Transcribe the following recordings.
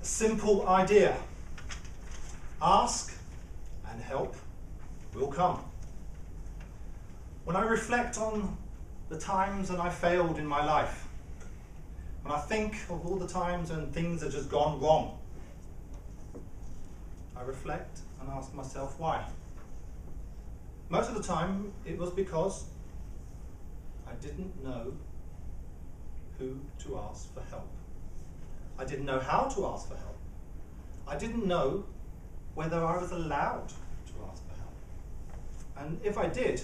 A simple idea. Ask and help will come. When I reflect on the times that I failed in my life, when I think of all the times when things have just gone wrong, I reflect and ask myself why. Most of the time it was because I didn't know who to ask for help. I didn't know how to ask for help. I didn't know whether I was allowed to ask for help. And if I did,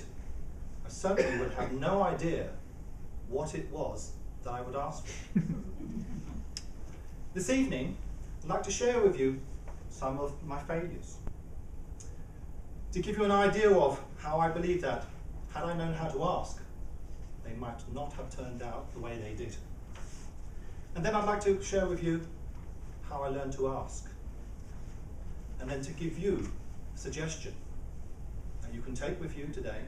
I certainly would have no idea what it was that I would ask for. This evening, I'd like to share with you some of my failures. To give you an idea of how I believe that, had I known how to ask, they might not have turned out the way they did. And then I'd like to share with you how I learned to ask. And then to give you a suggestion that you can take with you today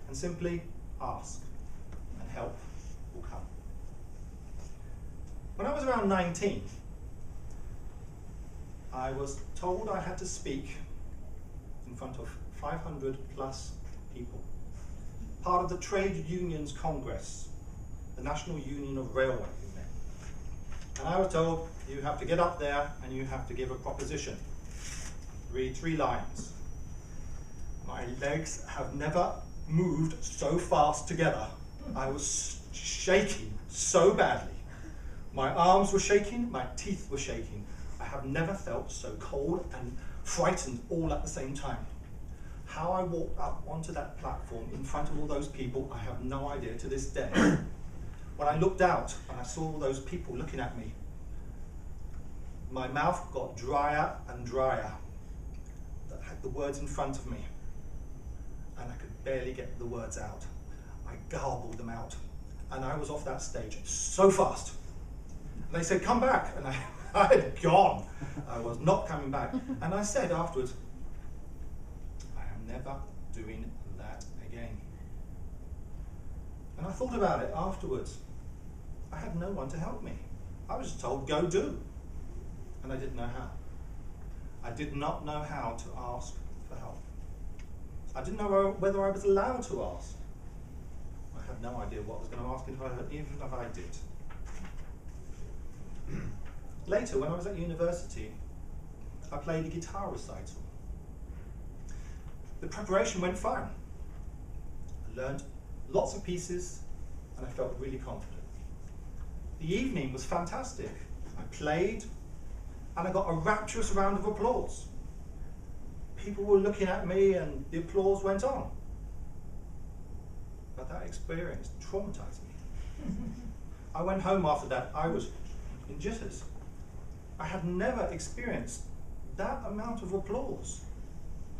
and simply ask, and help will come. When I was around 19, I was told I had to speak in front of 500 plus people, part of the Trade Unions Congress, the National Union of Railway Men. And I was told, you have to get up there and you have to give a proposition. Read 3 lines. My legs have never moved so fast together. I was shaking so badly. My arms were shaking, my teeth were shaking. I have never felt so cold and frightened all at the same time. How I walked up onto that platform in front of all those people, I have no idea to this day. When I looked out and I saw all those people looking at me, my mouth got drier and drier. I had the words in front of me, and I could barely get the words out. I garbled them out, and I was off that stage so fast. And they said, come back, and I had gone. I was not coming back. And I said afterwards, I am never doing that again. And I thought about it afterwards. I had no one to help me. I was told, go do. And I didn't know how. I did not know how to ask for help. I didn't know whether I was allowed to ask. I had no idea what I was going to ask, even if I did. Later, when I was at university, I played a guitar recital. The preparation went fine. I learned lots of pieces and I felt really confident. The evening was fantastic. I played and I got a rapturous round of applause. People were looking at me and the applause went on. But that experience traumatized me. I went home after that, I was in jitters. I had never experienced that amount of applause.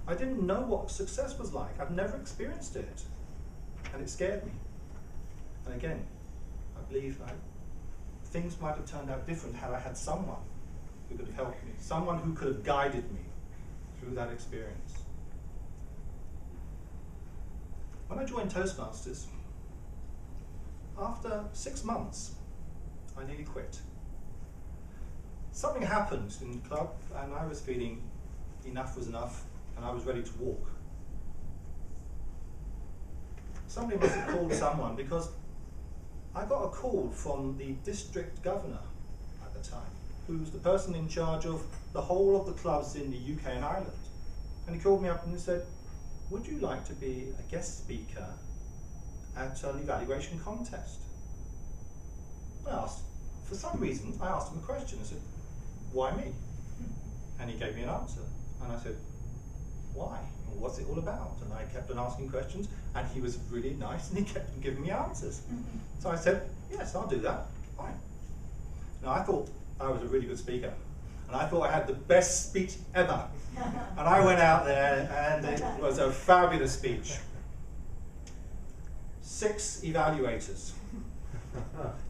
I didn't know what success was like. I'd never experienced it. And it scared me. And again, I believe things might have turned out different had I had someone who could have helped me, someone who could have guided me through that experience. When I joined Toastmasters, after 6 months, I nearly quit. Something happened in the club and I was feeling enough was enough and I was ready to walk. Somebody must have called someone because I got a call from the district governor at the time, who's the person in charge of the whole of the clubs in the UK and Ireland. And he called me up and he said, would you like to be a guest speaker at an evaluation contest? For some reason, I asked him a question. I said, why me? And he gave me an answer. And I said, why? What's it all about? And I kept on asking questions, and he was really nice, and he kept on giving me answers. So I said, yes, I'll do that. Fine. Now, I thought I was a really good speaker, and I thought I had the best speech ever. And I went out there, and it was a fabulous speech. 6 evaluators.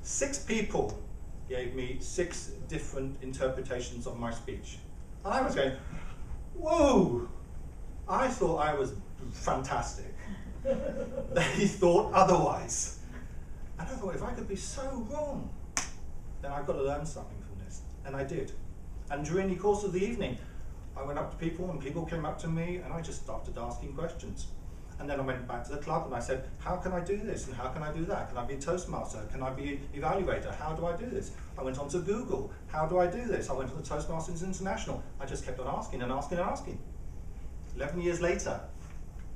6 people gave me 6 different interpretations of my speech. And I was going, whoa! I thought I was fantastic. They thought otherwise. And I thought, if I could be so wrong, then I've got to learn something from this. And I did. And during the course of the evening, I went up to people and people came up to me and I just started asking questions. And then I went back to the club and I said, how can I do this and how can I do that? Can I be a Toastmaster? Can I be an evaluator? How do I do this? I went on to Google. How do I do this? I went to the Toastmasters International. I just kept on asking and asking and asking. 11 years later,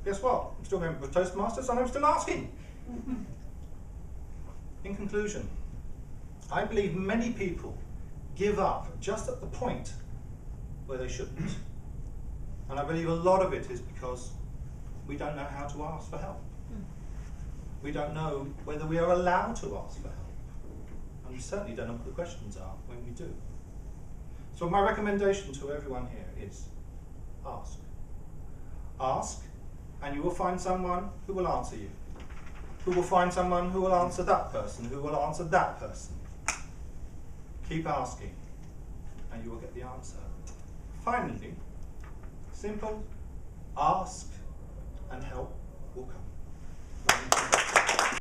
guess what? I'm still going with Toastmasters and I'm still asking. In conclusion, I believe many people give up just at the point where they shouldn't. And I believe a lot of it is because we don't know how to ask for help. We don't know whether we are allowed to ask for help. And we certainly don't know what the questions are when we do. So my recommendation to everyone here is ask. Ask, and you will find someone who will answer you. Who will find someone who will answer that person, who will answer that person. Keep asking, and you will get the answer. Finally, simple, ask, and help will come.